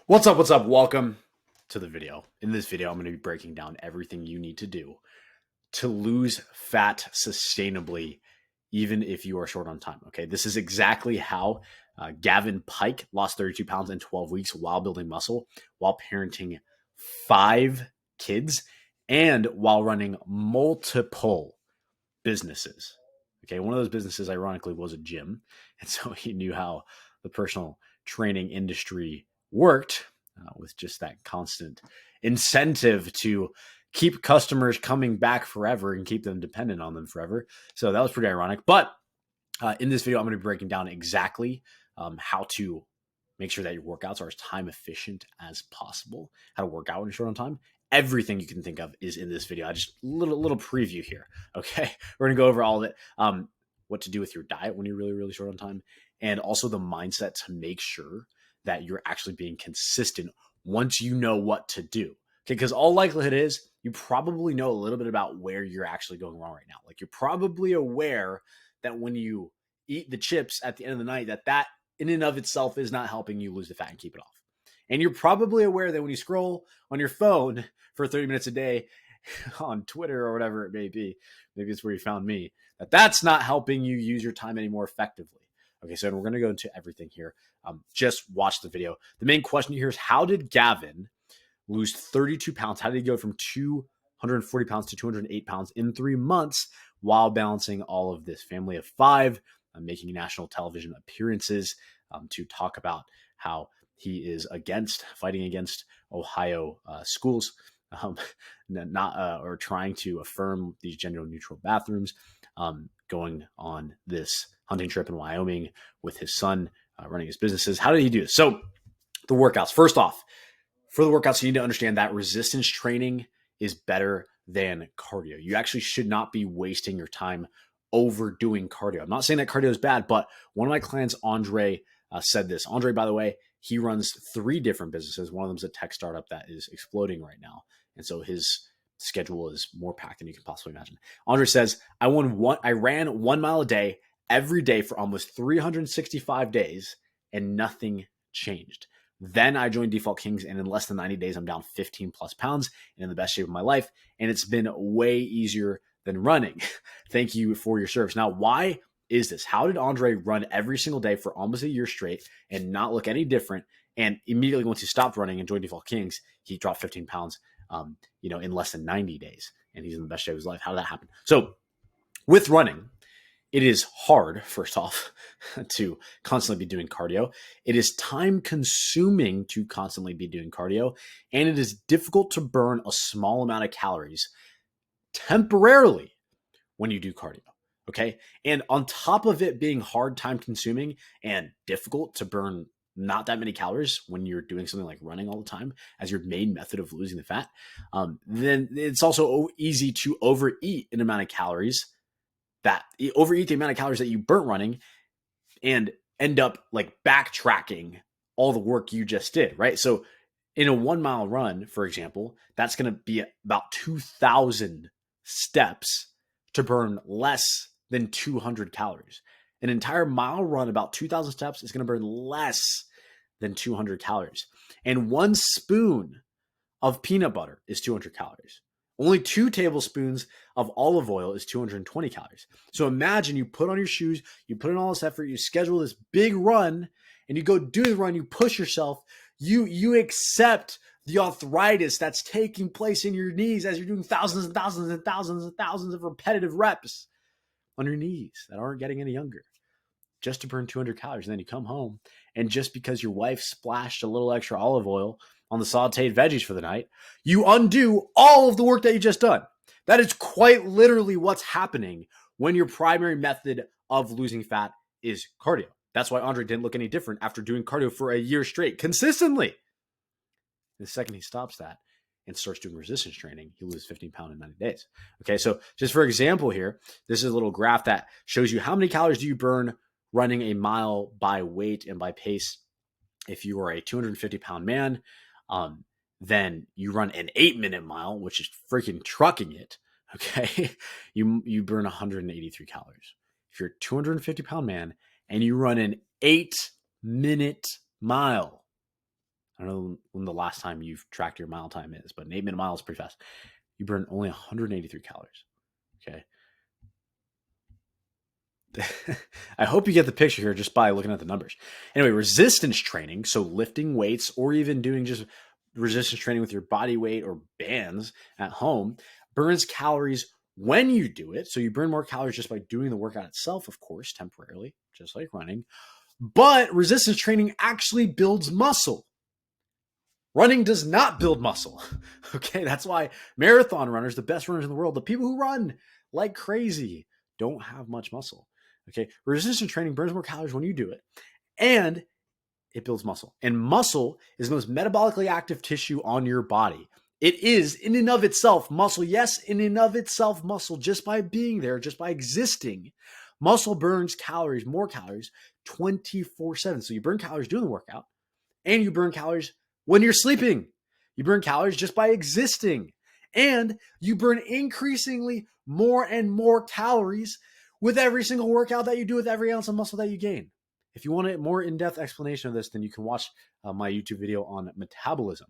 What's up? What's up? Welcome to the video. In this video, I'm going to be breaking down everything you need to do to lose fat sustainably, even if you are short on time. Okay, this is exactly how Gavin Pike lost 32 pounds in 12 weeks while building muscle, while parenting 5 kids, and while running multiple businesses. Okay, one of those businesses, ironically, was a gym. And so he knew how the personal training industry worked with just that constant incentive to keep customers coming back forever and keep them dependent on them forever. So that was pretty ironic. But in this video, I'm going to be breaking down exactly how to make sure that your workouts are as time efficient as possible, how to work out in a short on time. Everything you can think of is in this video. I just little preview here. Okay, we're gonna go over all of it. What to do with your diet when you're really short on time, and also the mindset to make sure that you're actually being consistent once you know what to do. Okay, because all likelihood is you probably know a little bit about where you're actually going wrong right now. Like you're probably aware that when you eat the chips at the end of the night, that in and of itself is not helping you lose the fat and keep it off. And you're probably aware that when you scroll on your phone for 30 minutes a day on Twitter or whatever it may be, maybe it's where you found me, that's not helping you use your time any more effectively. Okay, so we're going to go into everything here. Just watch the video. The main question here is, how did Gavin lose 32 pounds? How did he go from 240 pounds to 208 pounds in 3 months while balancing all of this? Family of 5, making national television appearances to talk about how he is fighting against Ohio schools, or trying to affirm these gender neutral bathrooms, going on this hunting trip in Wyoming with his son, running his businesses. How did he do this? So the workouts, first off, for the workouts, you need to understand that resistance training is better than cardio. You actually should not be wasting your time overdoing cardio. I'm not saying that cardio is bad, but one of my clients, Andre, said this. Andre, by the way, he runs 3 different businesses. One of them is a tech startup that is exploding right now. And so his schedule is more packed than you can possibly imagine. Andre says, I ran 1 mile a day every day for almost 365 days and nothing changed. Then I joined Default Kings, and in less than 90 days, I'm down 15 plus pounds and in the best shape of my life. And it's been way easier than running. Thank you for your service. Now, why is this? How did Andre run every single day for almost a year straight and not look any different? And immediately once he stopped running and joined Default Kings, he dropped 15 pounds, in less than 90 days. And he's in the best shape of his life. How did that happen? So with running, it is hard, first off, to constantly be doing cardio. It is time consuming to constantly be doing cardio. And it is difficult to burn a small amount of calories temporarily when you do cardio. Okay. And on top of it being hard, time consuming, and difficult to burn not that many calories when you're doing something like running all the time as your main method of losing the fat, then it's also easy to overeat the amount of calories that you burnt running and end up like backtracking all the work you just did, right? So in a 1 mile run, for example, that's going to be about 2,000 steps to burn less than 200 calories. An entire mile run, about 2,000 steps, is going to burn less than 200 calories. And 1 spoon of peanut butter is 200 calories. Only 2 tablespoons of olive oil is 220 calories. So imagine you put on your shoes, you put in all this effort, you schedule this big run, and you go do the run, you push yourself, you accept the arthritis that's taking place in your knees as you're doing thousands and thousands and thousands and thousands of repetitive reps on your knees that aren't getting any younger, just to burn 200 calories. And then you come home, and just because your wife splashed a little extra olive oil on the sauteed veggies for the night, you undo all of the work that you just done. That is quite literally what's happening when your primary method of losing fat is cardio. That's why Andre didn't look any different after doing cardio for a year straight, consistently. The second he stops that and starts doing resistance training, he loses 15 pounds in 90 days. Okay, so just for example here, this is a little graph that shows you how many calories do you burn running a mile by weight and by pace. If you are a 250-pound man, then you run an 8-minute mile, which is freaking trucking it. Okay, you burn 183 calories. If you're a 250-pound man and you run an 8-minute mile, I don't know when the last time you've tracked your mile time is, but an 8-minute mile is pretty fast. You burn only 183 calories. Okay. I hope you get the picture here just by looking at the numbers. Anyway, resistance training, so lifting weights or even doing just resistance training with your body weight or bands at home, burns calories when you do it. So you burn more calories just by doing the workout itself, of course, temporarily, just like running. But resistance training actually builds muscle. Running does not build muscle. Okay, that's why marathon runners, the best runners in the world, the people who run like crazy, don't have much muscle. Okay, resistance training burns more calories when you do it, and it builds muscle. And muscle is the most metabolically active tissue on your body. It is in and of itself muscle. Yes, in and of itself muscle, just by being there, just by existing. Muscle burns calories, more calories, 24/7. So you burn calories doing the workout, and you burn calories when you're sleeping. You burn calories just by existing. And you burn increasingly more and more calories with every single workout that you do, with every ounce of muscle that you gain. If you want a more in-depth explanation of this, then you can watch my YouTube video on metabolism.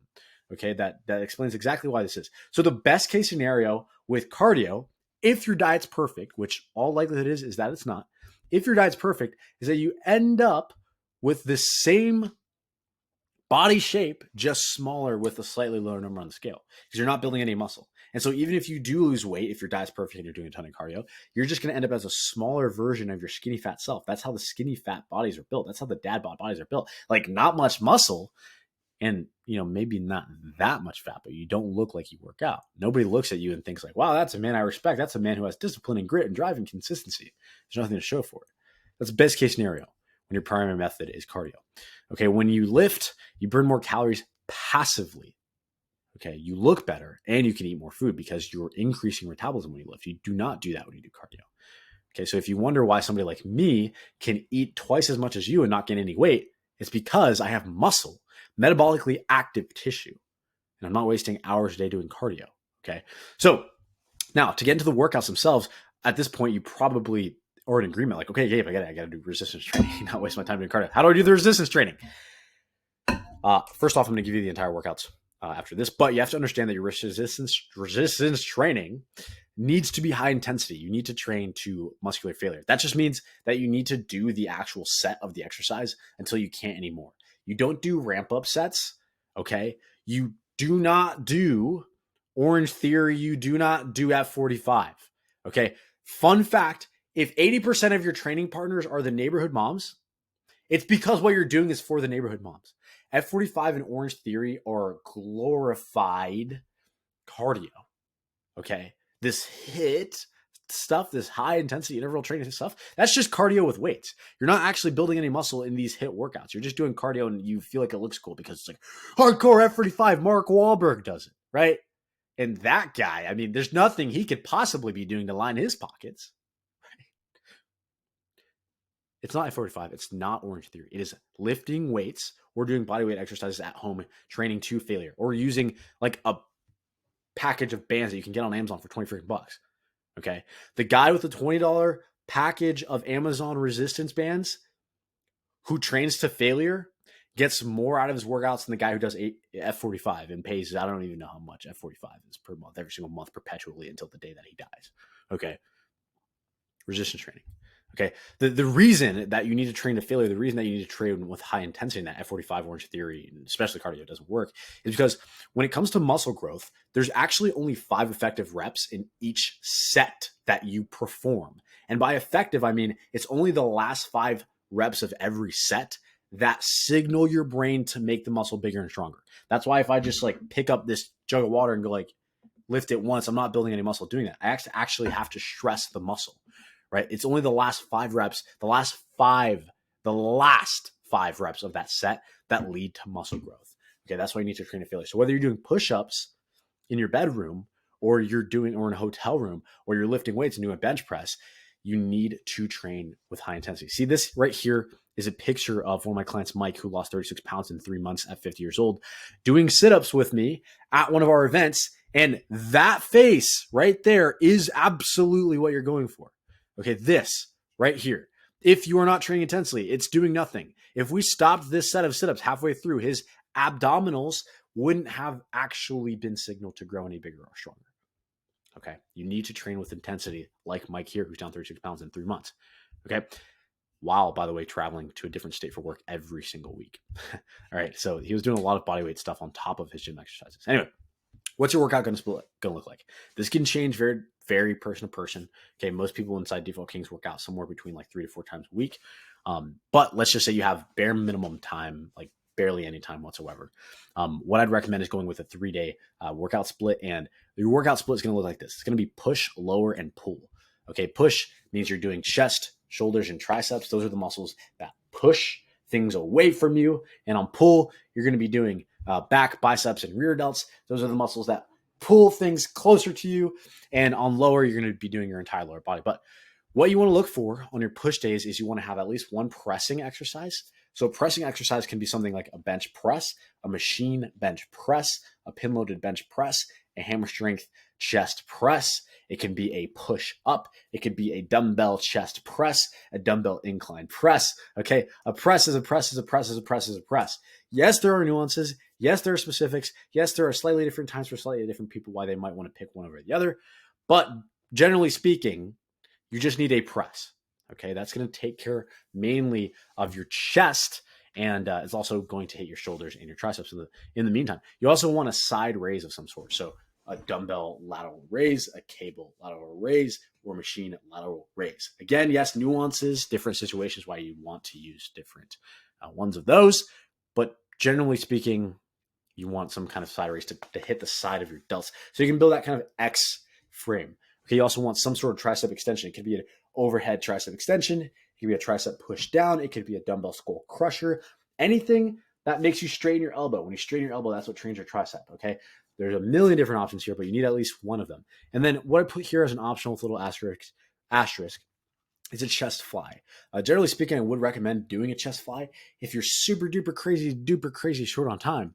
Okay, that explains exactly why this is. So the best case scenario with cardio, if your diet's perfect, which all likelihood is that it's not, if your diet's perfect, is that you end up with the same body shape, just smaller with a slightly lower number on the scale, because you're not building any muscle. And so even if you do lose weight, if your diet's perfect and you're doing a ton of cardio, you're just going to end up as a smaller version of your skinny fat self. That's how the skinny fat bodies are built. That's how the dad bod bodies are built. Like, not much muscle and, maybe not that much fat, but you don't look like you work out. Nobody looks at you and thinks like, wow, that's a man I respect. That's a man who has discipline and grit and drive and consistency. There's nothing to show for it. That's the best case scenario when your primary method is cardio. Okay, when you lift, you burn more calories passively. Okay, you look better and you can eat more food because you're increasing metabolism when you lift. You do not do that when you do cardio. Okay, so if you wonder why somebody like me can eat twice as much as you and not gain any weight, it's because I have muscle, metabolically active tissue, and I'm not wasting hours a day doing cardio. Okay, so now to get into the workouts themselves, at this point, you probably are in agreement, like, okay, Gabe, I gotta do resistance training, not waste my time doing cardio. How do I do the resistance training? First off, I'm gonna give you the entire workouts after this, but you have to understand that your resistance training needs to be high intensity. You need to train to muscular failure. That just means that you need to do the actual set of the exercise until you can't anymore. You don't do ramp up sets. Okay. You do not do Orange Theory. You do not do F45. Okay. Fun fact. If 80% of your training partners are the neighborhood moms, it's because what you're doing is for the neighborhood moms. F45 and Orange Theory are glorified cardio. Okay. This HIIT stuff, this high intensity interval training stuff, that's just cardio with weights. You're not actually building any muscle in these HIIT workouts. You're just doing cardio and you feel like it looks cool because it's like hardcore F45. Mark Wahlberg does it, right? And that guy, I mean, there's nothing he could possibly be doing to line his pockets. Right? It's not F45. It's not Orange Theory. It is lifting weights or doing bodyweight exercises at home, training to failure, or using like a package of bands that you can get on Amazon for 20 freaking bucks. Okay. The guy with the $20 package of Amazon resistance bands who trains to failure gets more out of his workouts than the guy who does F45 and pays, I don't even know how much F45 is per month, every single month perpetually until the day that he dies. Okay. Resistance training. Okay. The reason that you need to train to failure, the reason that you need to train with high intensity in that F45 Orange Theory, and especially cardio doesn't work, is because when it comes to muscle growth, there's actually only 5 effective reps in each set that you perform. And by effective, I mean it's only the last 5 reps of every set that signal your brain to make the muscle bigger and stronger. That's why if I just like pick up this jug of water and go like lift it once, I'm not building any muscle doing that. I actually have to stress the muscle. Right? It's only the last 5 reps, the last 5 reps of that set that lead to muscle growth. Okay, that's why you need to train to failure. So whether you're doing push-ups in your bedroom or you're doing, or in a hotel room, or you're lifting weights and doing a bench press, you need to train with high intensity. See, this right here is a picture of one of my clients, Mike, who lost 36 pounds in 3 months at 50 years old, doing sit-ups with me at one of our events. And that face right there is absolutely what you're going for. Okay, this right here. If you are not training intensely, it's doing nothing. If we stopped this set of sit-ups halfway through, his abdominals wouldn't have actually been signaled to grow any bigger or stronger. Okay. You need to train with intensity, like Mike here, who's down 36 pounds in 3 months. Okay. While, by the way, traveling to a different state for work every single week. All right. So he was doing a lot of bodyweight stuff on top of his gym exercises. Anyway, what's your workout going to look like? This can change very, very person to person. Okay. Most people inside Default Kings work out somewhere between like 3 to 4 times a week. But let's just say you have bare minimum time, like barely any time whatsoever. What I'd recommend is going with a 3-day workout split. And your workout split is going to look like this. It's going to be push, lower, and pull. Okay. Push means you're doing chest, shoulders, and triceps. Those are the muscles that push things away from you. And on pull, you're going to be doing back, biceps, and rear delts. Those are the muscles that pull things closer to you. And on lower, you're going to be doing your entire lower body. But what you want to look for on your push days is you want to have at least one pressing exercise. So pressing exercise can be something like a bench press, a machine bench press, a pin-loaded bench press, a hammer strength chest press. It can be a push up. It could be a dumbbell chest press, a dumbbell incline press. Okay. A press is a press is a press is a press is a press. Yes, there are nuances. Yes, there are specifics. Yes, there are slightly different times for slightly different people why they might want to pick one over the other. But generally speaking, you just need a press. Okay. That's going to take care mainly of your chest. And it's also going to hit your shoulders and your triceps in the meantime. You also want a side raise of some sort. So a dumbbell lateral raise, a cable lateral raise, or machine lateral raise. Again, yes, nuances, different situations why you want to use different ones of those. But generally speaking, you want some kind of side raise to hit the side of your delts. So you can build that kind of X frame. Okay, you also want some sort of tricep extension. It could be an overhead tricep extension. It could be a tricep push down. It could be a dumbbell skull crusher. Anything that makes you straighten your elbow. When you straighten your elbow, that's what trains your tricep, okay? There's a million different options here, but you need at least one of them. And then what I put here as an optional with a little asterisk is a chest fly. Generally speaking, I would recommend doing a chest fly. If you're super duper crazy short on time,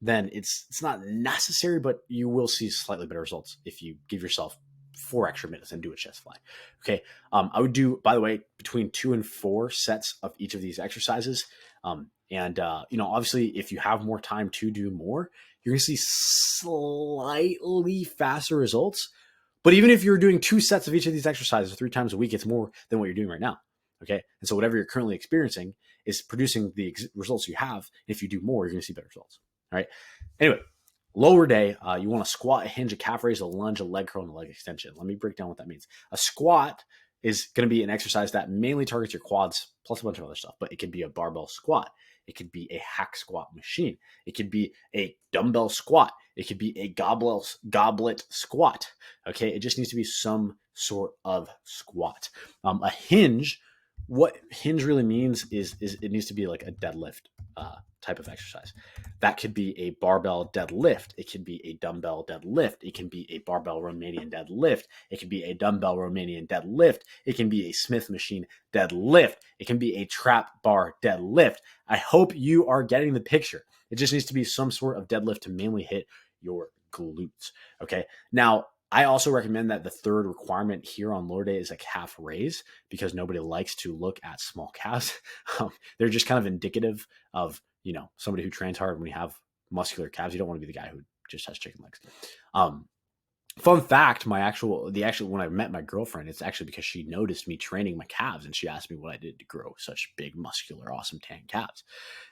then it's not necessary, but you will see slightly better results if you give yourself 4 extra minutes and do a chest fly. Okay. I would do, by the way, between 2 and 4 sets of each of these exercises. Obviously if you have more time to do more, you're going to see slightly faster results. But even if you're doing 2 sets of each of these exercises 3 times a week, it's more than what you're doing right now. Okay. And so whatever you're currently experiencing is producing the results you have. If you do more, you're going to see better results. All right. Anyway, lower day, you want to squat, a hinge, a calf raise, a lunge, a leg curl, and a leg extension. Let me break down what that means. A squat is going to be an exercise that mainly targets your quads plus a bunch of other stuff, but it could be a barbell squat. It could be a hack squat machine. It could be a dumbbell squat. It could be a goblet squat. Okay. It just needs to be some sort of squat. A hinge, what hinge really means is it needs to be like a deadlift type of exercise. That could be a barbell deadlift. It could be a dumbbell deadlift. It can be a barbell Romanian deadlift. It can be a dumbbell Romanian deadlift. It can be a Smith machine deadlift. It can be a trap bar deadlift. I hope you are getting the picture. It just needs to be some sort of deadlift to mainly hit your glutes. Okay. Now, I also recommend that the third requirement here on lower day is a calf raise because nobody likes to look at small calves. They're just kind of indicative of, somebody who trains hard. When you have muscular calves, you don't want to be the guy who just has chicken legs. Fun fact, when I met my girlfriend, it's actually because she noticed me training my calves and she asked me what I did to grow such big, muscular, awesome tan calves.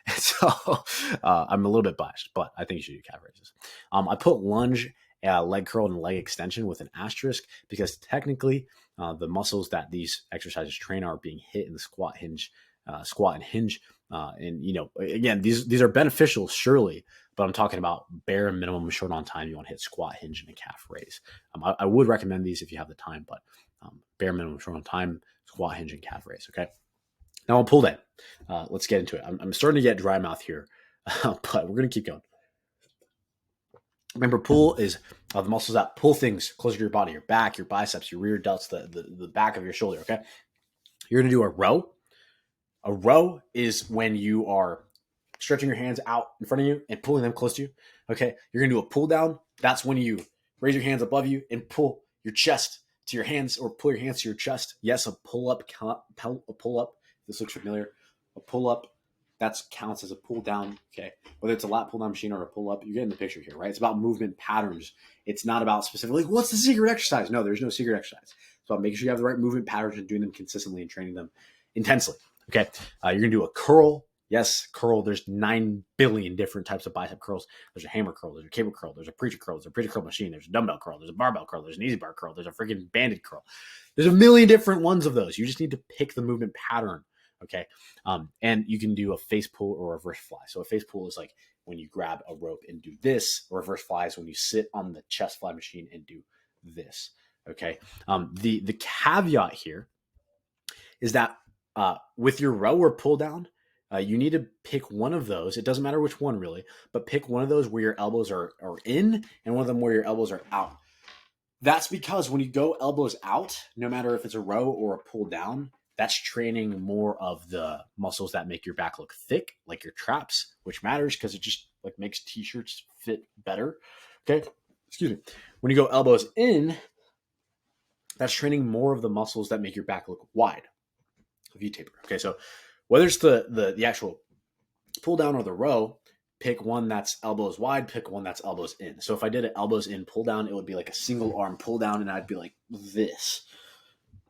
And so I'm a little bit biased, but I think you should do calf raises. I put lunge, leg curl, and leg extension with an asterisk because technically the muscles that these exercises train are being hit in the squat and hinge. Again, these are beneficial, surely, but I'm talking about bare minimum short on time. You want to hit squat, hinge, and a calf raise. I would recommend these if you have the time, but bare minimum short on time, squat, hinge, and calf raise. Okay. Now on pull day, let's get into it. I'm starting to get dry mouth here, but we're going to keep going. Remember, pull is the muscles that pull things closer to your body, your back, your biceps, your rear delts, the back of your shoulder. Okay. You're going to do a row. A row is when you are stretching your hands out in front of you and pulling them close to you. Okay. You're going to do a pull down. That's when you raise your hands above you and pull your chest to your hands or pull your hands to your chest. Yes, a pull up. This looks familiar. A pull up that counts as a pull down. Okay, whether it's a lat pull down machine or a pull up, you're getting the picture here, right? It's about movement patterns. It's not about specifically what's the secret exercise. No, there's no secret exercise. It's about making sure you have the right movement patterns and doing them consistently and training them intensely. Okay, you're gonna do a curl. Yes, curl. There's 9 billion different types of bicep curls. There's a hammer curl. There's a cable curl. There's a preacher curl. There's a preacher curl machine. There's a dumbbell curl. There's a barbell curl. There's an easy bar curl. There's a freaking banded curl. There's a million different ones of those. You just need to pick the movement pattern. Okay. And you can do a face pull or a reverse fly. So a face pull is like when you grab a rope and do this. A reverse fly is when you sit on the chest fly machine and do this. Okay. The caveat here is that with your row or pull down, you need to pick one of those. It doesn't matter which one really, but pick one of those where your elbows are in and one of them where your elbows are out. That's because when you go elbows out, no matter if it's a row or a pull down, that's training more of the muscles that make your back look thick, like your traps, which matters because it just like makes t-shirts fit better. Okay. Excuse me. When you go elbows in, that's training more of the muscles that make your back look wide. V-taper. Okay. So whether it's the actual pull down or the row, pick one that's elbows wide, pick one that's elbows in. So if I did an elbows in pull down, it would be like a single arm pull down and I'd be like this.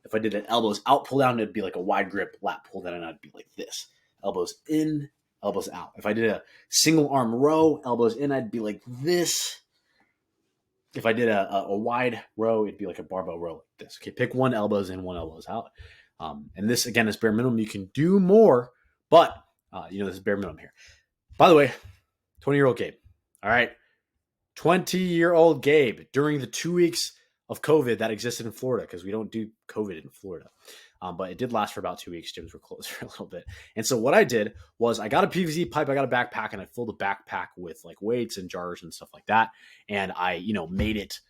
If I did an elbows out pull down, it'd be like a wide grip lat pull down and I'd be like this. Elbows in, elbows out. If I did a single arm row, elbows in, I'd be like this. If I did a wide row, it'd be like a barbell row like this. Okay, pick one elbows in, one elbows out. And this, again, is bare minimum. You can do more, but, this is bare minimum here. By the way, 20-year-old Gabe. All right. 20-year-old Gabe during the 2 weeks of COVID that existed in Florida, because we don't do COVID in Florida. But it did last for about 2 weeks. Gyms were closed for a little bit. And so what I did was I got a PVC pipe, I got a backpack, and I filled the backpack with like weights and jars and stuff like that. And I, made it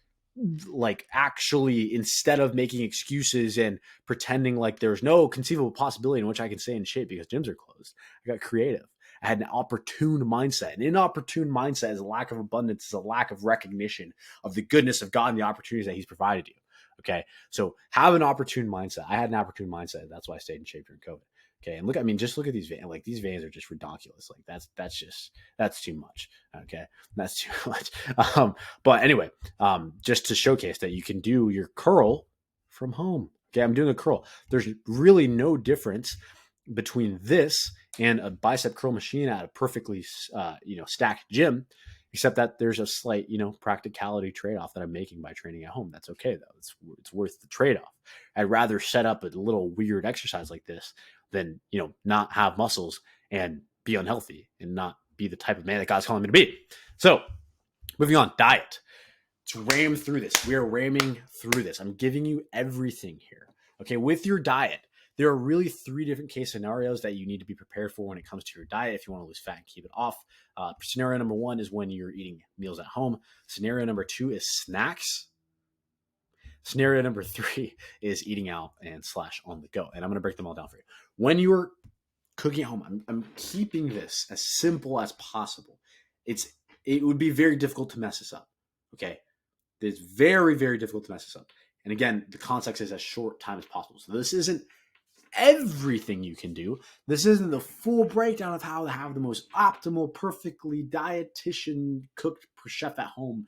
like actually, instead of making excuses and pretending like there's no conceivable possibility in which I can stay in shape because gyms are closed, I got creative. I had an opportune mindset. An inopportune mindset is a lack of abundance, is a lack of recognition of the goodness of God and the opportunities that He's provided you. Okay. So have an opportune mindset. I had an opportune mindset. That's why I stayed in shape during COVID. Okay. And just look at these veins. Like these veins are just ridiculous. Like that's too much. Okay. That's too much. But anyway, just to showcase that you can do your curl from home. Okay. I'm doing a curl. There's really no difference between this and a bicep curl machine at a perfectly, stacked gym, except that there's a slight, practicality trade-off that I'm making by training at home. That's okay though. It's worth the trade-off. I'd rather set up a little weird exercise like this than, not have muscles and be unhealthy and not be the type of man that God's calling me to be. So moving on, diet. Let's ram through this. We are ramming through this. I'm giving you everything here. Okay. With your diet, there are really 3 different case scenarios that you need to be prepared for when it comes to your diet if you want to lose fat and keep it off. Scenario number 1 is when you're eating meals at home. Scenario number 2 is snacks. Scenario number 3 is eating out and / on the go. And I'm going to break them all down for you. When you're cooking at home, I'm keeping this as simple as possible. It would be very difficult to mess this up. Okay. It's very, very difficult to mess this up. And again, the context is as short time as possible. So this isn't everything you can do. This isn't the full breakdown of how to have the most optimal, perfectly dietitian cooked chef at home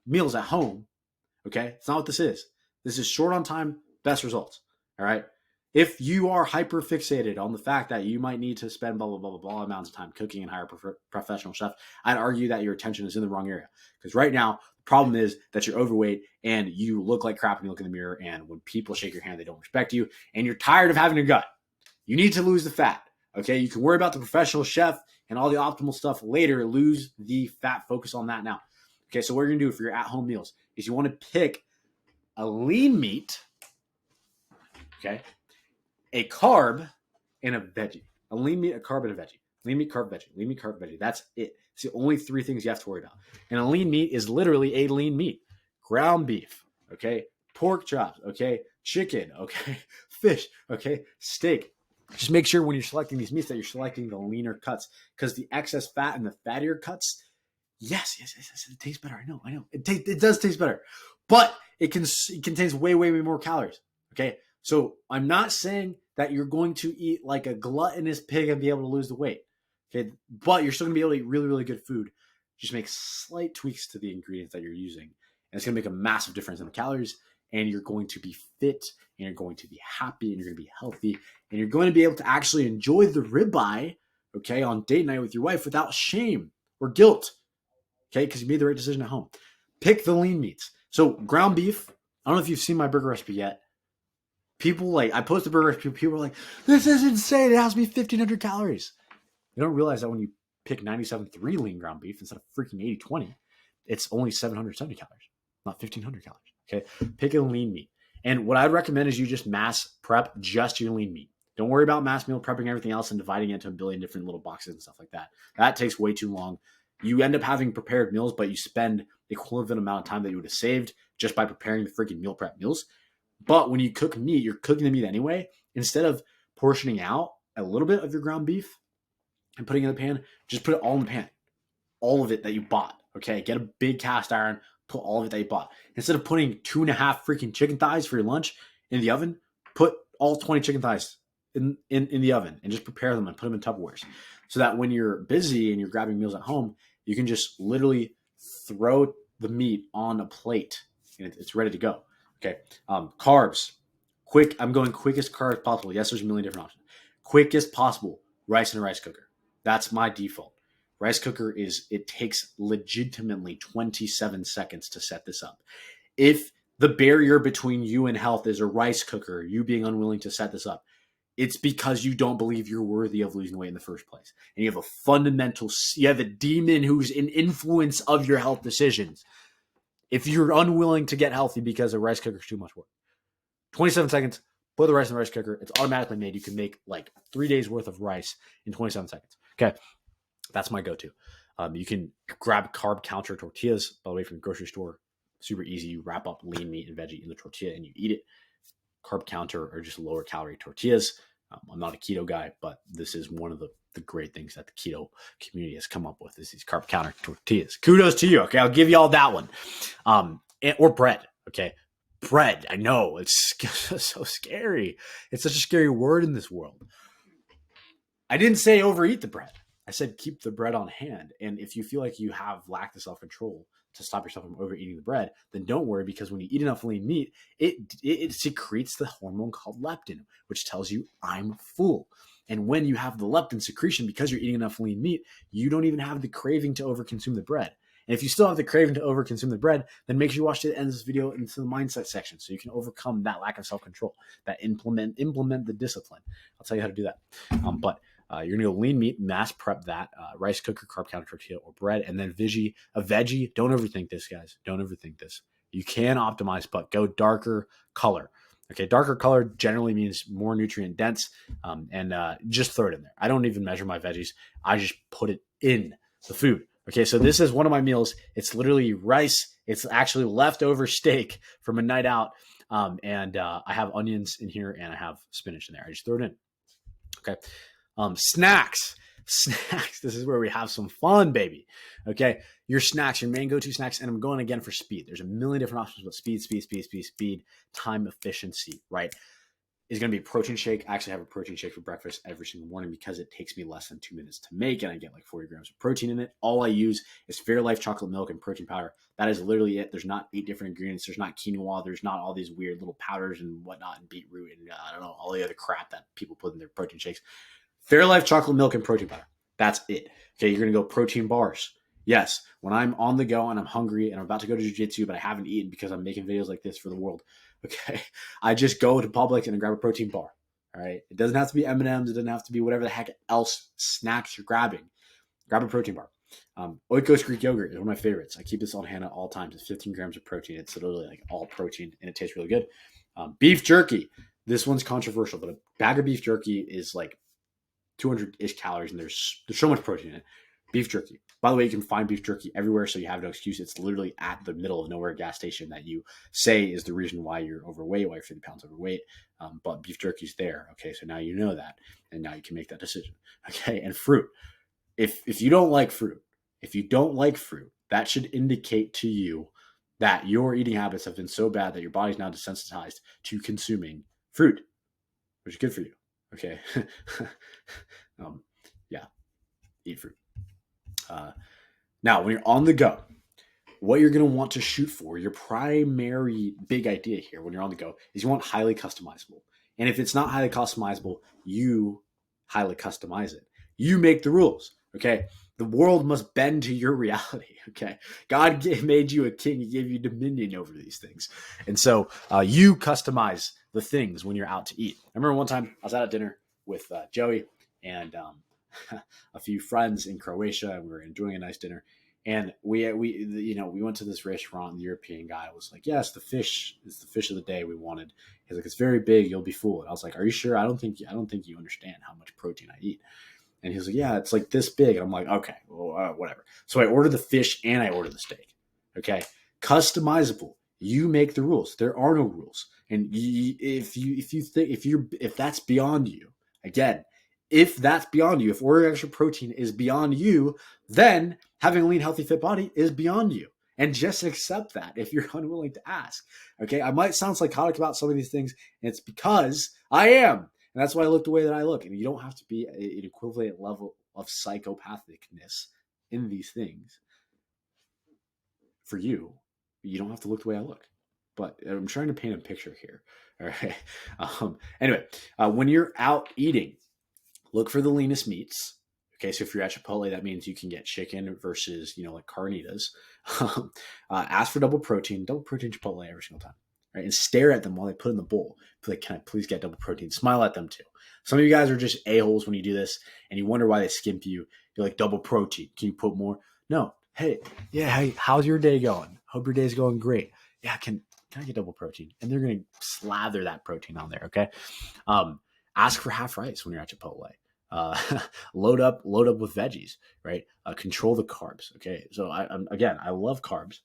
meals at home. Okay. It's not what this is. This is short on time, best results. All right. If you are hyper fixated on the fact that you might need to spend blah, blah, blah, blah, blah amounts of time cooking and hire a professional chef, I'd argue that your attention is in the wrong area. Because right now, the problem is that you're overweight and you look like crap when you look in the mirror. And when people shake your hand, they don't respect you. And you're tired of having a gut. You need to lose the fat. Okay. You can worry about the professional chef and all the optimal stuff later. Lose the fat. Focus on that now. Okay. So what you're going to do for your at-home meals is you want to pick a lean meat. Okay. A carb and a veggie. A lean meat, a carb, and a veggie. Lean meat, carb, veggie. Lean meat, carb, veggie. That's it. It's the only 3 things you have to worry about. And a lean meat is literally a lean meat. Ground beef, okay? Pork chops, okay? Chicken, okay? Fish, okay? Steak. Just make sure when you're selecting these meats that you're selecting the leaner cuts, because the excess fat and the fattier cuts, yes, it tastes better. I know. It does taste better. But it contains way, way, way more calories, okay? So I'm not saying that you're going to eat like a gluttonous pig and be able to lose the weight. Okay. But you're still going to be able to eat really, really good food. Just make slight tweaks to the ingredients that you're using. And it's going to make a massive difference in the calories. And you're going to be fit, and you're going to be happy, and you're going to be healthy, and you're going to be able to actually enjoy the ribeye, okay, on date night with your wife without shame or guilt, okay, because you made the right decision at home. Pick the lean meats. So ground beef, I don't know if you've seen my burger recipe yet. People like, I post the burger recipe, people are like, this is insane. It has to be 1,500 calories. You don't realize that when you pick 97.3 lean ground beef instead of freaking 80-20, it's only 770 calories, not 1,500 calories. Okay, pick a lean meat. And what I'd recommend is you just mass prep just your lean meat. Don't worry about mass meal prepping everything else and dividing it into a billion different little boxes and stuff like that. That takes way too long. You end up having prepared meals, but you spend the equivalent amount of time that you would have saved just by preparing the freaking meal prep meals. But when you cook meat, you're cooking the meat anyway. Instead of portioning out a little bit of your ground beef and putting it in the pan, just put it all in the pan. All of it that you bought. Okay, get a big cast iron, put all of it that you bought. Instead of putting 2.5 freaking chicken thighs for your lunch in the oven, put all 20 chicken thighs in the oven and just prepare them and put them in Tupperwares. So that when you're busy and you're grabbing meals at home, you can just literally throw the meat on a plate and it's ready to go. Okay. Carbs. Quick. I'm going quickest carbs possible. Yes, there's a million different options. Quickest possible. Rice in a rice cooker. That's my default. Rice cooker it takes legitimately 27 seconds to set this up. If the barrier between you and health is a rice cooker, you being unwilling to set this up, it's because you don't believe you're worthy of losing weight in the first place. And you have a demon who's an influence of your health decisions. If you're unwilling to get healthy because a rice cooker is too much work, 27 seconds, put the rice in the rice cooker. It's automatically made. You can make like 3 days worth of rice in 27 seconds. Okay. That's my go-to. You can grab carb counter tortillas, by the way, from the grocery store. Super easy. You wrap up lean meat and veggie in the tortilla and you eat it. Carb counter or just lower calorie tortillas. I'm not a keto guy, but this is one of the great things that the keto community has come up with is these carb counter tortillas. Kudos to you. Okay. I'll give you all that one. Or bread. Okay. Bread. I know it's so scary. It's such a scary word in this world. I didn't say overeat the bread. I said keep the bread on hand. And if you feel like you have lack the self-control to stop yourself from overeating the bread, then don't worry, because when you eat enough lean meat, it secretes the hormone called leptin, which tells you I'm full. And when you have the leptin secretion, because you're eating enough lean meat, you don't even have the craving to overconsume the bread. And if you still have the craving to overconsume the bread, then make sure you watch the end of this video into the mindset section so you can overcome that lack of self-control, that implement the discipline. I'll tell you how to do that. You're going to go lean meat, mass prep that, rice cooker, carb counter tortilla, or bread, and then a veggie. Don't overthink this, guys. Don't overthink this. You can optimize, but go darker color. Okay, darker color generally means more nutrient dense, and just throw it in there. I don't even measure my veggies. I just put it in the food. Okay, so this is one of my meals. It's literally rice. It's actually leftover steak from a night out, and I have onions in here, and I have spinach in there. I just throw it in. Okay. Snacks. This is where we have some fun, baby. Okay. Your snacks, your main go-to snacks. And I'm going again for speed. There's a million different options, but speed, time efficiency, right? Is going to be a protein shake. I actually have a protein shake for breakfast every single morning because it takes me less than 2 minutes to make. And I get like 40 grams of protein in it. All I use is Fairlife chocolate milk and protein powder. That is literally it. There's not 8 different ingredients. There's not quinoa. There's not all these weird little powders and whatnot and beetroot and I don't know, all the other crap that people put in their protein shakes. Fairlife chocolate milk and protein powder. That's it. Okay, you're going to go protein bars. Yes, when I'm on the go and I'm hungry and I'm about to go to jiu-jitsu, but I haven't eaten because I'm making videos like this for the world. Okay, I just go to Publix and grab a protein bar. All right, it doesn't have to be M&Ms. It doesn't have to be whatever the heck else snacks you're grabbing. Grab a protein bar. Oikos Greek yogurt is one of my favorites. I keep this on hand at all times. It's 15 grams of protein. It's literally like all protein and it tastes really good. Beef jerky. This one's controversial, but a bag of beef jerky is like 200-ish calories, and there's so much protein in it. Beef jerky. By the way, you can find beef jerky everywhere, so you have no excuse. It's literally at the middle of nowhere gas station that you say is the reason why you're overweight, why you're 50 pounds overweight. But beef jerky's there. Okay, so now you know that, and now you can make that decision. Okay, and fruit. If you don't like fruit, that should indicate to you that your eating habits have been so bad that your body's now desensitized to consuming fruit, which is good for you. Okay. Yeah, eat fruit. Now, when you're on the go, what you're going to want to shoot for, your primary big idea here when you're on the go, is you want highly customizable. And if it's not highly customizable, you highly customize it. You make the rules. Okay. The world must bend to your reality. Okay. God made you a king. He gave you dominion over these things. And so you customize the things when you're out to eat. I remember one time I was out at dinner with Joey and a few friends in Croatia, and we were enjoying a nice dinner. And we went to this restaurant. The European guy was like, "Yes, the fish is the fish of the day we wanted." He's like, "It's very big. You'll be full." And I was like, "Are you sure? I don't think you understand how much protein I eat." And he was like, "Yeah, it's like this big." And I'm like, "Okay, well, whatever." So I ordered the fish and I ordered the steak. Okay, customizable. You make the rules. There are no rules. And if that's beyond you, again, if that's beyond you, if ordering extra protein is beyond you, then having a lean, healthy, fit body is beyond you. And just accept that if you're unwilling to ask. Okay, I might sound psychotic about some of these things, and it's because I am. And that's why I look the way that I look. And you don't have to be an equivalent level of psychopathicness in these things for you. You don't have to look the way I look. But I'm trying to paint a picture here. All right. Anyway, when you're out eating, look for the leanest meats. Okay, so if you're at Chipotle, that means you can get chicken versus, like carnitas. Ask for double protein Chipotle every single time, right? And stare at them while they put in the bowl. Be like, "Can I please get double protein?" Smile at them too. Some of you guys are just a-holes when you do this, and you wonder why they skimp you. You're like, "Double protein. Can you put more?" No. Hey, how's your day going? Hope your day's going great. Yeah, can I get double protein? And they're going to slather that protein on there, okay? Ask for half rice when you're at Chipotle. Load up with veggies, right? Control the carbs. Okay. So I love carbs.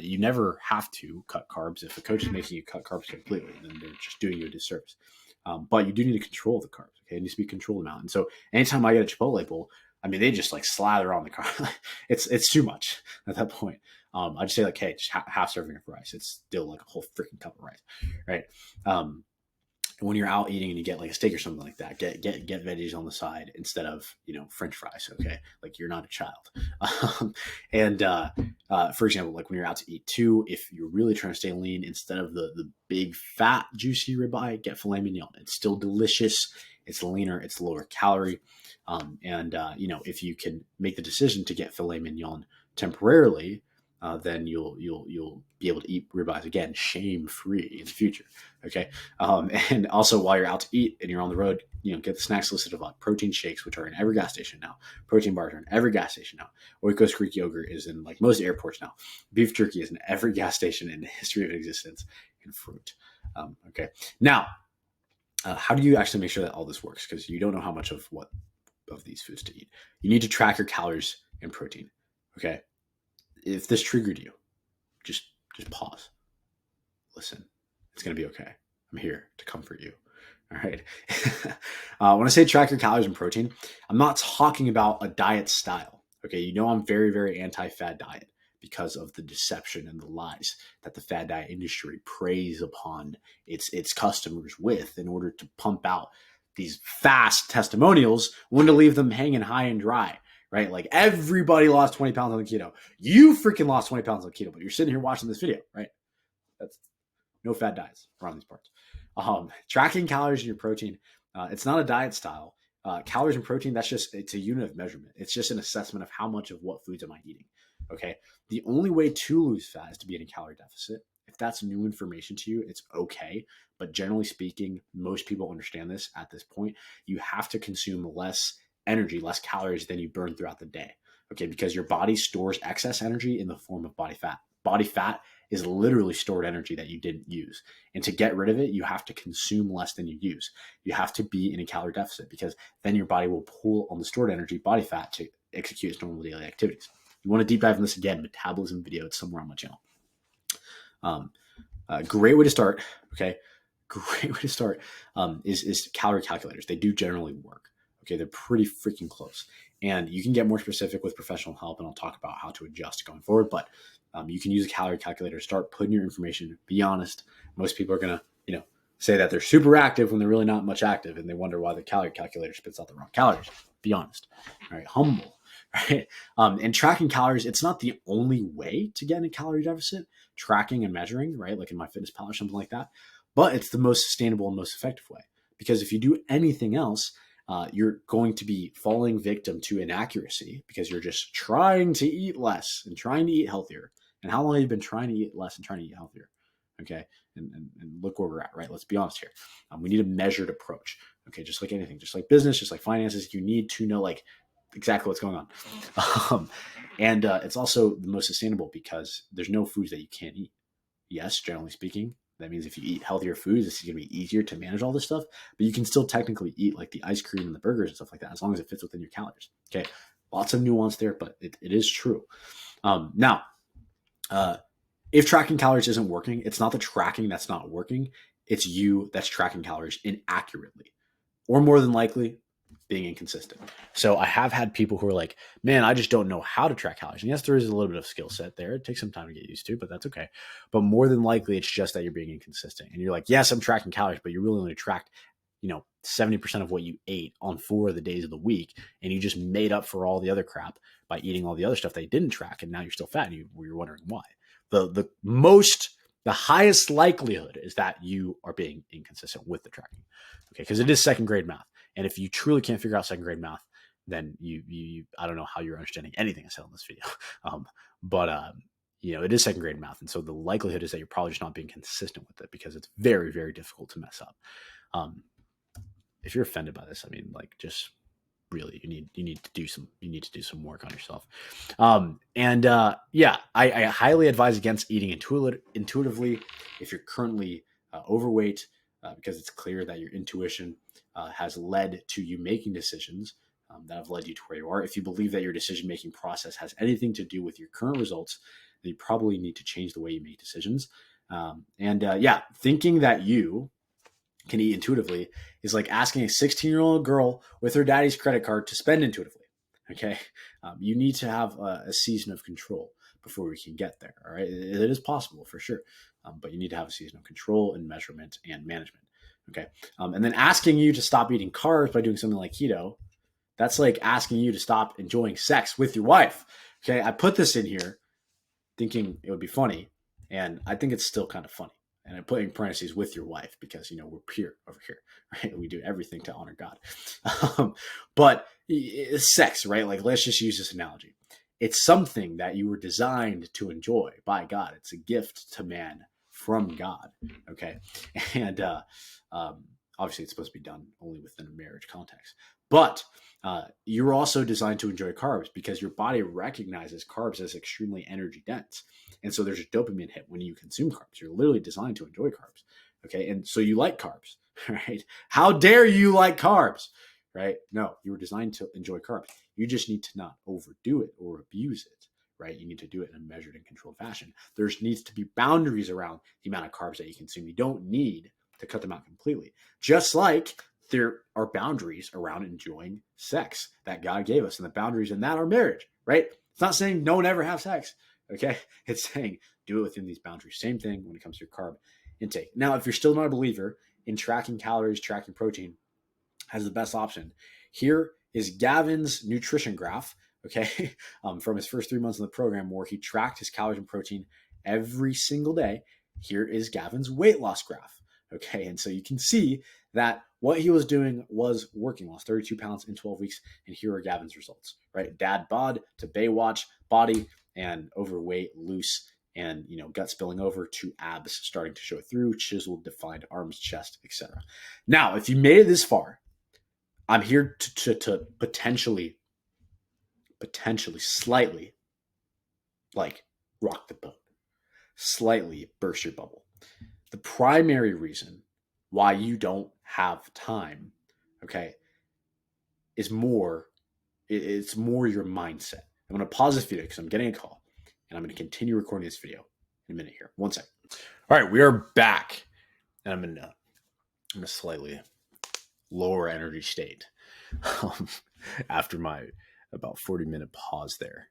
You never have to cut carbs. If a coach is making you cut carbs completely, then they're just doing you a disservice. But you do need to control the carbs. Okay. It needs to be a controlled amount. And so anytime I get a Chipotle bowl, I mean, they just like slather on the carb. It's too much at that point. I just say like, "Hey, just half serving of rice." It's still like a whole freaking cup of rice, right? When you're out eating and you get like a steak or something like that, get veggies on the side instead of French fries. Okay, like you're not a child. For example, like when you're out to eat too, if you're really trying to stay lean, instead of the big fat juicy ribeye, get filet mignon. It's still delicious. It's leaner. It's lower calorie. If you can make the decision to get filet mignon temporarily, then you'll be able to eat ribeyes again, shame free in the future. Okay, and also while you're out to eat and you're on the road, get the snacks listed of protein shakes, which are in every gas station now. Protein bars are in every gas station now. Oikos Greek yogurt is in like most airports now. Beef jerky is in every gas station in the history of existence. And fruit. Okay, now how do you actually make sure that all this works? Because you don't know how much of what of these foods to eat. You need to track your calories and protein. Okay. If this triggered you, just pause. Listen, it's going to be okay. I'm here to comfort you. All right. When I say track your calories and protein, I'm not talking about a diet style. Okay. I'm very, very anti-fad diet because of the deception and the lies that the fad diet industry preys upon its customers with in order to pump out these fast testimonials when to leave them hanging high and dry. Right? Like everybody lost 20 pounds on the keto. You freaking lost 20 pounds on the keto, but you're sitting here watching this video, right? That's no fad diets around these parts. Tracking calories and your protein. It's not a diet style. Calories and protein, it's a unit of measurement. It's just an assessment of how much of what foods am I eating. Okay. The only way to lose fat is to be in a calorie deficit. If that's new information to you, it's okay. But generally speaking, most people understand this at this point. You have to consume less energy, less calories than you burn throughout the day. Okay, because your body stores excess energy in the form of body fat. Body fat is literally stored energy that you didn't use. And to get rid of it, you have to consume less than you use. You have to be in a calorie deficit because then your body will pull on the stored energy, body fat, to execute its normal daily activities. You want to deep dive in this again, metabolism video, it's somewhere on my channel. Great way to start, okay? Great way to start is calorie calculators. They do generally work. Okay, they're pretty freaking close. And you can get more specific with professional help, and I'll talk about how to adjust going forward. But you can use a calorie calculator, start putting your information, be honest. Most people are going to, say that they're super active when they're really not much active, and they wonder why the calorie calculator spits out the wrong calories. Be honest, right? Humble, right? And tracking calories, it's not the only way to get in a calorie deficit. Tracking and measuring, right? Like in MyFitnessPal or something like that. But it's the most sustainable and most effective way. Because if you do anything else, you're going to be falling victim to inaccuracy because you're just trying to eat less and trying to eat healthier. And how long have you been trying to eat less and trying to eat healthier? Okay. And look where we're at, right? Let's be honest here. We need a measured approach. Okay. Just like anything, just like business, just like finances, you need to know like exactly what's going on. And it's also the most sustainable because there's no foods that you can't eat. Yes, generally speaking, that means if you eat healthier foods, it's going to be easier to manage all this stuff. But you can still technically eat like the ice cream and the burgers and stuff like that, as long as it fits within your calories. Okay, lots of nuance there, but it is true. Now, if tracking calories isn't working, it's not the tracking that's not working. It's you that's tracking calories inaccurately, or more than likely, being inconsistent. So I have had people who are like, man, I just don't know how to track calories. And yes, there is a little bit of skill set there. It takes some time to get used to, but that's okay. But more than likely, it's just that you're being inconsistent. And you're like, yes, I'm tracking calories, but you really only tracked, 70% of what you ate on 4 of the days of the week. And you just made up for all the other crap by eating all the other stuff that you didn't track. And now you're still fat and you're wondering why. The highest likelihood is that you are being inconsistent with the tracking. Okay. Because it is second grade math. And if you truly can't figure out second grade math, then you I don't know how you're understanding anything I said on this video. It is second grade math. And so the likelihood is that you're probably just not being consistent with it because it's very, very difficult to mess up. If you're offended by this, I mean, like, just really, you need to do some work on yourself. I highly advise against eating intuitively if you're currently overweight, because it's clear that your intuition has led to you making decisions that have led you to where you are. If you believe that your decision-making process has anything to do with your current results, then you probably need to change the way you make decisions. Thinking that you can eat intuitively is like asking a 16-year-old girl with her daddy's credit card to spend intuitively. Okay. You need to have a season of control before we can get there. All right. It is possible for sure. But you need to have a season of control and measurement and management. Okay. And then asking you to stop eating carbs by doing something like keto, that's like asking you to stop enjoying sex with your wife. Okay. I put this in here thinking it would be funny, and I think it's still kind of funny. And I put in parentheses with your wife because, we're pure over here, right? We do everything to honor God. But sex, right? Like, let's just use this analogy. It's something that you were designed to enjoy by God. It's a gift to man from God. Okay. And obviously it's supposed to be done only within a marriage context. But you're also designed to enjoy carbs because your body recognizes carbs as extremely energy dense. And so there's a dopamine hit when you consume carbs. You're literally designed to enjoy carbs. Okay. And so you like carbs, right? How dare you like carbs, right? No, you were designed to enjoy carbs. You just need to not overdo it or abuse it, right? You need to do it in a measured and controlled fashion. There needs to be boundaries around the amount of carbs that you consume. You don't need to cut them out completely. Just like there are boundaries around enjoying sex that God gave us, and the boundaries in that are marriage, right? It's not saying don't ever have sex, okay? It's saying do it within these boundaries. Same thing when it comes to your carb intake. Now, if you're still not a believer in tracking calories, tracking protein as the best option, here is Gavin's nutrition graph, okay, from his first 3 months in the program where he tracked his calories and protein every single day. Here is Gavin's weight loss graph, okay? And so you can see that what he was doing was working. Lost 32 pounds in 12 weeks, and here are Gavin's results, right? Dad bod to Baywatch body, and overweight, loose, and gut spilling over to abs starting to show through, chiseled, defined arms, chest, etc. Now, if you made it this far, I'm here to potentially slightly like rock the boat, slightly burst your bubble. The primary reason why you don't have time, okay, it's more your mindset. I'm going to pause this video because I'm getting a call, and I'm going to continue recording this video in a minute here. 1 second. All right, we are back, and I'm in a slightly lower energy state after my about 40-minute pause there.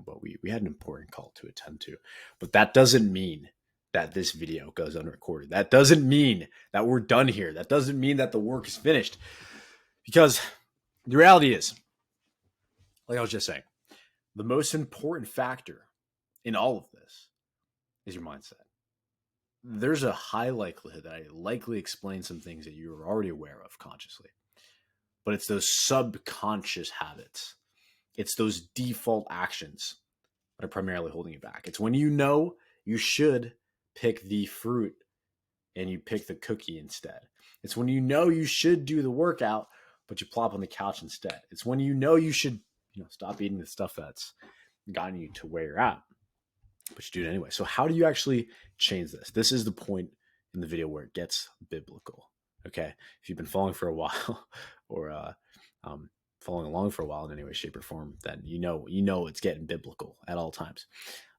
But we had an important call to attend to. But that doesn't mean that this video goes unrecorded. That doesn't mean that we're done here. That doesn't mean that the work is finished. Because the reality is, like I was just saying, the most important factor in all of this is your mindset. There's a high likelihood that I likely explain some things that you're already aware of consciously, but it's those subconscious habits. It's those default actions that are primarily holding you back. It's when you know you should pick the fruit and you pick the cookie instead. It's when you know you should do the workout, but you plop on the couch instead. It's when you know you should, stop eating the stuff that's gotten you to where you're at, but you do it anyway. So how do you actually change this? This is the point in the video where it gets biblical. Okay. If you've been following for a while or following along for a while in any way, shape, or form, then you know it's getting biblical at all times.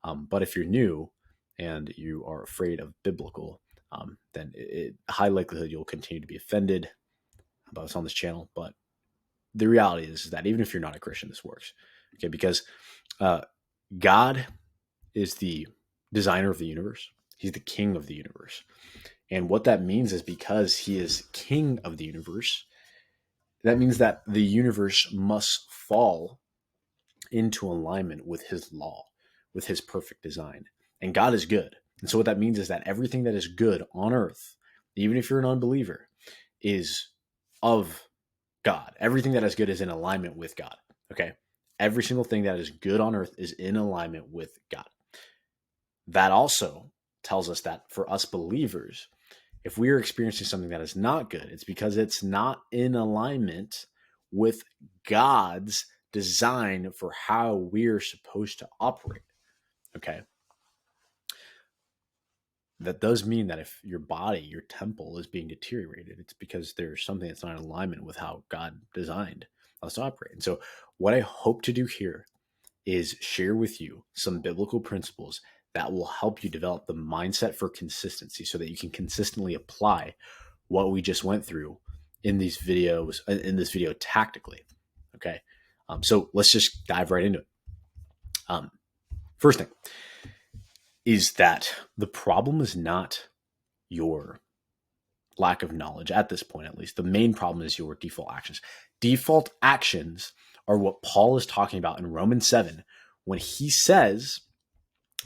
But if you're new and you are afraid of biblical, then high likelihood you'll continue to be offended about what's on this channel. But the reality is that even if you're not a Christian, this works. Okay, because God is the designer of the universe. He's the king of the universe. And what that means is because he is king of the universe, that means that the universe must fall into alignment with his law, with his perfect design. And God is good. And so what that means is that everything that is good on earth, even if you're an unbeliever, is of God. Everything that is good is in alignment with God. Okay? Every single thing that is good on earth is in alignment with God. That also tells us that for us believers, if we are experiencing something that is not good, it's because it's not in alignment with God's design for how we're supposed to operate. Okay? That does mean that if your body, your temple is being deteriorated, it's because there's something that's not in alignment with how God designed us to operate. And so what I hope to do here is share with you some biblical principles that will help you develop the mindset for consistency so that you can consistently apply what we just went through in these videos, in this video tactically. Okay. So let's just dive right into it. First thing is that the problem is not your lack of knowledge at this point, at least. The main problem is your default actions. Default actions are what Paul is talking about in Romans 7 when he says,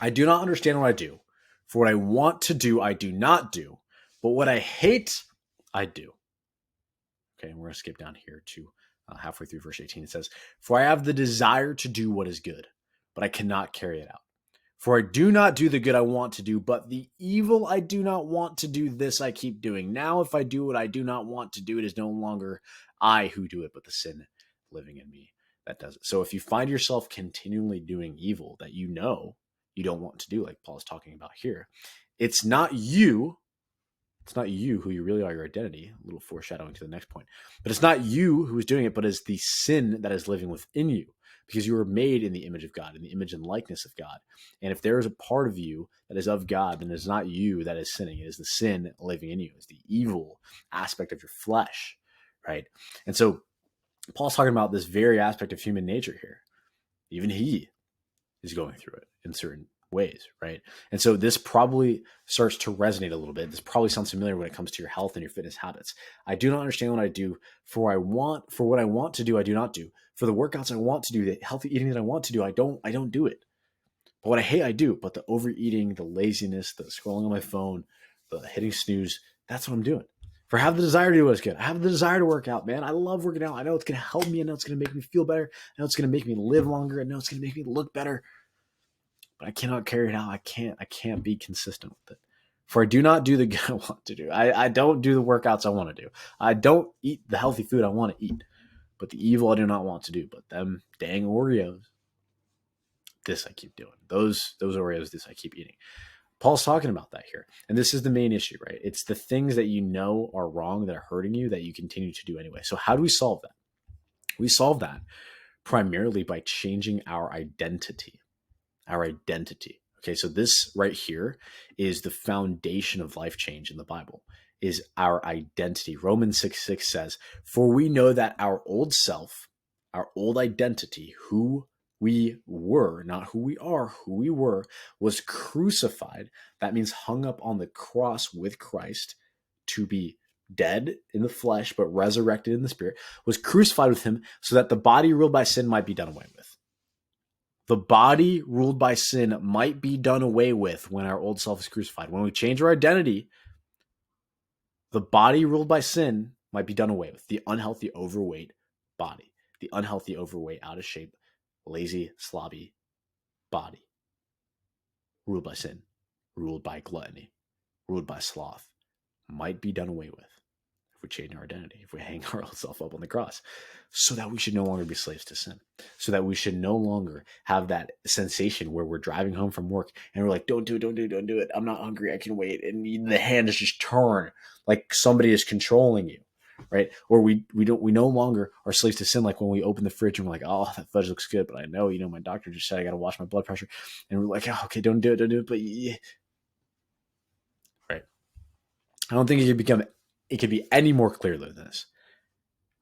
I do not understand what I do. For what I want to do, I do not do. But what I hate, I do. Okay, and we're going to skip down here to halfway through verse 18. It says, for I have the desire to do what is good, but I cannot carry it out. For I do not do the good I want to do, but the evil I do not want to do, this I keep doing. Now, if I do what I do not want to do, it is no longer I who do it, but the sin living in me that does it. So if you find yourself continually doing evil that you know you don't want to do, like Paul is talking about here, it's not you. It's not you who you really are, your identity, a little foreshadowing to the next point. But it's not you who is doing it, but it's the sin that is living within you. Because you were made in the image of God, in the image and likeness of God. And if there is a part of you that is of God, then it's not you that is sinning. It is the sin living in you. It's the evil aspect of your flesh, right? And so Paul's talking about this very aspect of human nature here. Even he is going through it in certain ways, right? And so this probably starts to resonate a little bit. This probably sounds familiar when it comes to your health and your fitness habits. I do not understand what I do. For what I want to do, I do not do. For the workouts I want to do, the healthy eating that I want to do, I don't do it. But what I hate, I do. But the overeating, the laziness, the scrolling on my phone, the hitting snooze, that's what I'm doing. For I have the desire to do what's good. I have the desire to work out, man. I love working out. I know it's going to help me. I know it's going to make me feel better. I know it's going to make me live longer. I know it's going to make me look better. But I cannot carry it out. I can't be consistent with it. For I do not do the good I want to do. I don't do the workouts I want to do. I don't eat the healthy food I want to eat. But the evil I do not want to do. But them dang Oreos, this I keep doing. Those Oreos, this I keep eating. Paul's talking about that here. And this is the main issue, right? It's the things that you know are wrong, that are hurting you, that you continue to do anyway. So how do we solve that? We solve that primarily by changing our identity. Our identity. Okay, so this right here is the foundation of life change in the Bible, is our identity. Romans 6:6 says, for we know that our old self, our old identity, who we were, not who we are, who we were, was crucified. That means hung up on the cross with Christ to be dead in the flesh, but resurrected in the spirit, was crucified with him so that the body ruled by sin might be done away with. The body ruled by sin might be done away with when our old self is crucified. When we change our identity, the body ruled by sin might be done away with. The unhealthy, overweight body, the unhealthy, overweight, out of shape, lazy, slobby body, ruled by sin, ruled by gluttony, ruled by sloth, might be done away with if we change our identity, if we hang our old self up on the cross, so that we should no longer be slaves to sin, so that we should no longer have that sensation where we're driving home from work and we're like, don't do it. I'm not hungry. I can wait. And the hand is just turn like somebody is controlling you. Right. Or we no longer are slaves to sin. Like when we open the fridge and we're like, oh, that fudge looks good, but I know, my doctor just said I got to watch my blood pressure. And we're like, oh, okay, don't do it. But yeah. Right. I don't think it could be any more clear than this.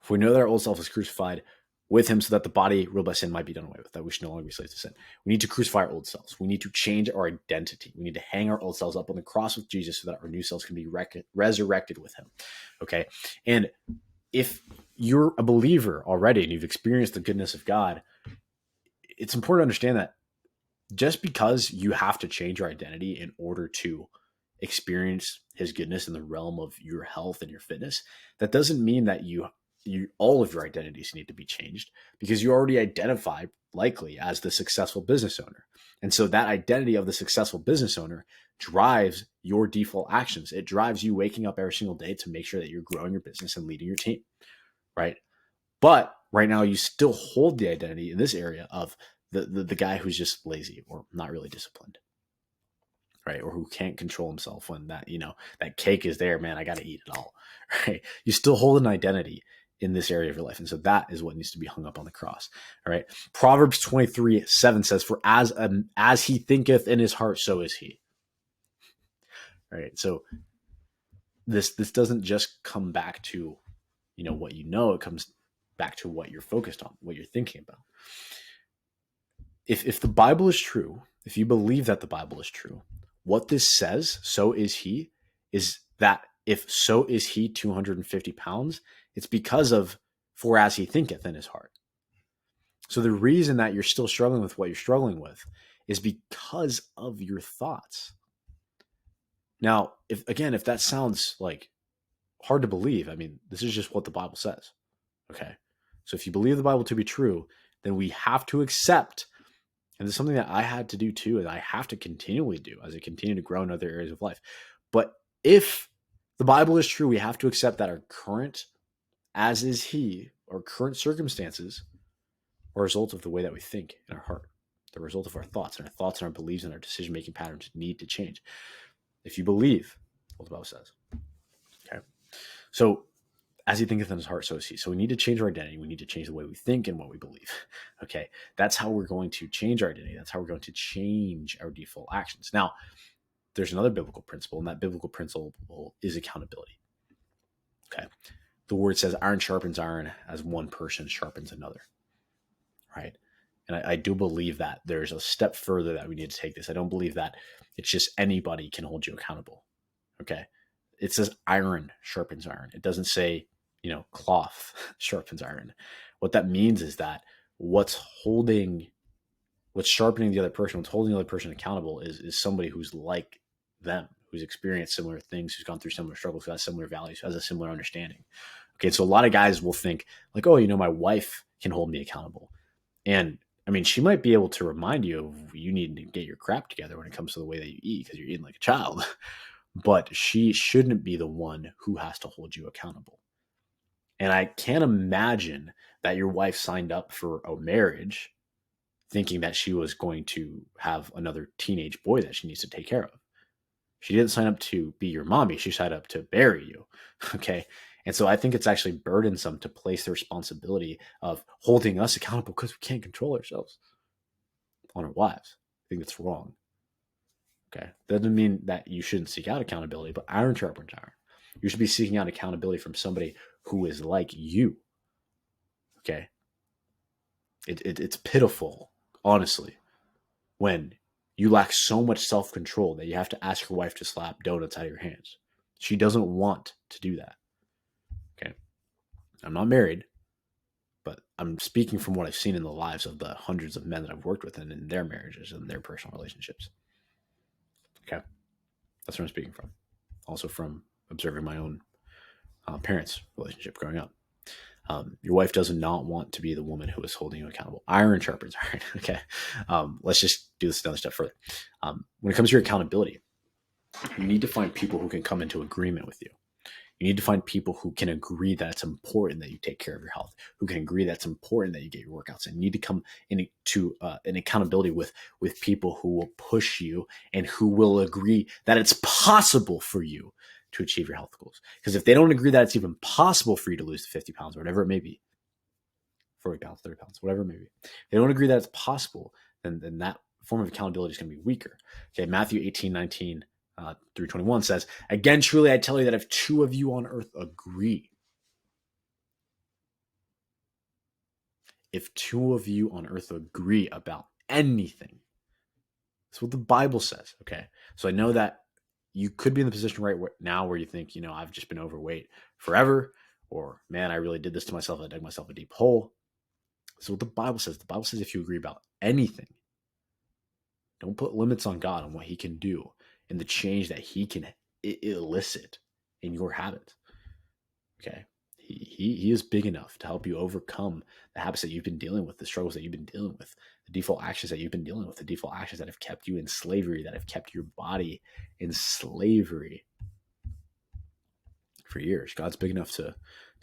If we know that our old self is crucified with him so that the body ruled by sin might be done away with, that we should no longer be slaves to sin. We need to crucify our old selves. We need to change our identity. We need to hang our old selves up on the cross with Jesus so that our new selves can be resurrected with him. Okay. And if you're a believer already and you've experienced the goodness of God, it's important to understand that just because you have to change your identity in order to experience his goodness in the realm of your health and your fitness, that doesn't mean that you all of your identities need to be changed, because you already identify likely as the successful business owner. And so that identity of the successful business owner drives your default actions. It drives you waking up every single day to make sure that you're growing your business and leading your team, right? But right now you still hold the identity in this area of the guy who's just lazy or not really disciplined, right? Or who can't control himself when that cake is there, man, I got to eat it all, right? You still hold an identity in this area of your life. And so that is what needs to be hung up on the cross. All right. Proverbs 23:7 says, for as he thinketh in his heart, so is he. All right. So this doesn't just come back to, what it comes back to what you're focused on, what you're thinking about. If the Bible is true, if you believe that the Bible is true, what this says, so is he, is that if so is he 250 pounds, it's because of for as he thinketh in his heart. So the reason that you're still struggling with what you're struggling with is because of your thoughts. Now, if that sounds like hard to believe, I mean, this is just what the Bible says. Okay. So if you believe the Bible to be true, then we have to accept, and this is something that I had to do too, and I have to continually do as I continue to grow in other areas of life. But if the Bible is true, we have to accept that our current, as is he, our current circumstances are a result of the way that we think in our heart, the result of our thoughts, and our beliefs and our decision-making patterns need to change. If you believe what the Bible says. Okay. So as he thinketh in his heart, so is he. So we need to change our identity. We need to change the way we think and what we believe. Okay. That's how we're going to change our identity. That's how we're going to change our default actions. Now, there's another biblical principle, and that biblical principle is accountability. Okay. The word says iron sharpens iron as one person sharpens another. Right. And I do believe that there's a step further that we need to take this. I don't believe that it's just anybody can hold you accountable. Okay. It says iron sharpens iron. It doesn't say, cloth sharpens iron. What that means is that what's sharpening the other person, what's holding the other person accountable is somebody who's like them, who's experienced similar things, who's gone through similar struggles, who has similar values, who has a similar understanding. Okay. So a lot of guys will think like, oh, my wife can hold me accountable. And I mean, she might be able to remind you of you need to get your crap together when it comes to the way that you eat because you're eating like a child. But she shouldn't be the one who has to hold you accountable. And I can't imagine that your wife signed up for a marriage thinking that she was going to have another teenage boy that she needs to take care of. She didn't sign up to be your mommy. She signed up to bury you. Okay. And so I think it's actually burdensome to place the responsibility of holding us accountable because we can't control ourselves on our wives. I think that's wrong. Okay. That doesn't mean that you shouldn't seek out accountability, but iron sharpens iron. You should be seeking out accountability from somebody who is like you. Okay. It's pitiful honestly, when you lack so much self-control that you have to ask your wife to slap donuts out of your hands. She doesn't want to do that. Okay. I'm not married, but I'm speaking from what I've seen in the lives of the hundreds of men that I've worked with and in their marriages and their personal relationships. Okay. That's where I'm speaking from. Also from observing my own parents' relationship growing up. Your wife does not want to be the woman who is holding you accountable. Iron sharpens iron. Okay. Let's just do this another step further. When it comes to your accountability, you need to find people who can come into agreement with you. You need to find people who can agree that it's important that you take care of your health, who can agree that it's important that you get your workouts in. You need to come into an accountability with people who will push you and who will agree that it's possible for you to achieve your health goals. Because if they don't agree that it's even possible for you to lose 50 pounds or whatever it may be, 40 pounds, 30 pounds, whatever it may be, if they don't agree that it's possible, then that form of accountability is going to be weaker. Okay, Matthew 18:19 through 21 says, again, truly I tell you that if two of you on earth agree, about anything, that's what the Bible says. Okay. So I know that you could be in the position right now where you think, I've just been overweight forever, or man, I really did this to myself. I dug myself a deep hole. So what the Bible says, if you agree about anything, don't put limits on God on what he can do and the change that he can elicit in your habits. Okay. He is big enough to help you overcome the habits that you've been dealing with, the struggles that you've been dealing with, the default actions that you've been dealing with, the default actions that have kept you in slavery, that have kept your body in slavery for years. God's big enough to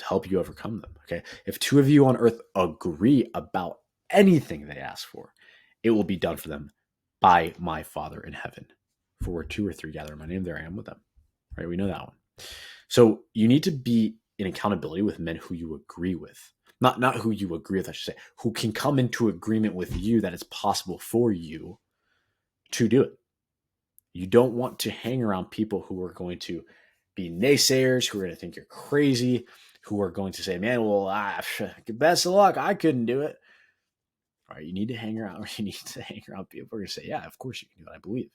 help you overcome them. Okay. If two of you on earth agree about anything they ask for, it will be done for them by my Father in heaven. For where two or three gather in my name, there I am with them. Right? We know that one. So you need to be in accountability with men who you agree with. Not who you agree with, I should say, who can come into agreement with you that it's possible for you to do it. You don't want to hang around people who are going to be naysayers, who are going to think you're crazy, who are going to say, man, well, best of luck, I couldn't do it. All right, you need to hang around people who are going to say, yeah, of course you can do it, I believe.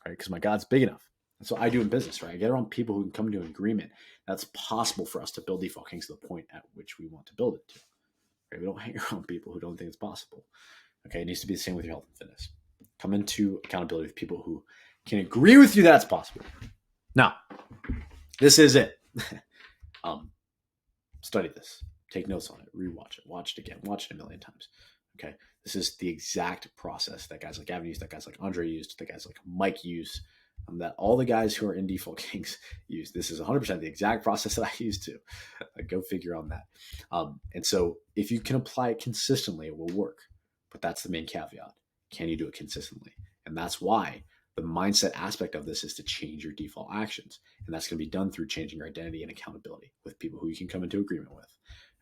All right, because my God's big enough. That's what I do in business, right? I get around people who can come to an agreement that's possible for us to build Default Kings to the point at which we want to build it to. Right? We don't hang around people who don't think it's possible. Okay, it needs to be the same with your health and fitness. Come into accountability with people who can agree with you that it's possible. Now, this is it. Study this. Take notes on it. Rewatch it. Watch it again. Watch it a million times. Okay, this is the exact process that guys like Gavin used, that guys like Andre used, that guys like Mike used, that all the guys who are in Default Kings use. This is 100% the exact process that I used to. Go figure on that. And so if you can apply it consistently, it will work. But that's the main caveat. Can you do it consistently? And that's why the mindset aspect of this is to change your default actions. And that's going to be done through changing your identity and accountability with people who you can come into agreement with.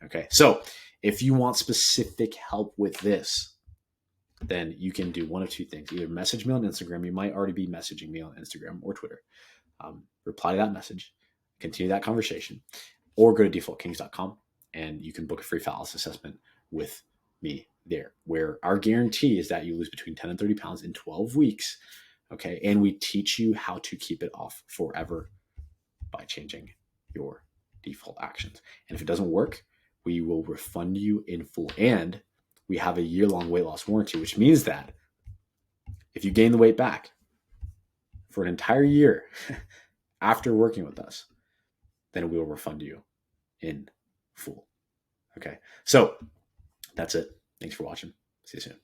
Okay. So if you want specific help with this, then you can do one of two things. Either message me on Instagram. You might already be messaging me on Instagram or Twitter. Reply to that message, continue that conversation, or go to defaultkings.com and you can book a free fat loss assessment with me there, where our guarantee is that you lose between 10 and 30 pounds in 12 weeks. Okay. And we teach you how to keep it off forever by changing your default actions. And if it doesn't work, we will refund you in full. And we have a year-long weight loss warranty, which means that if you gain the weight back for an entire year after working with us, then we will refund you in full. Okay. So that's it. Thanks for watching. See you soon.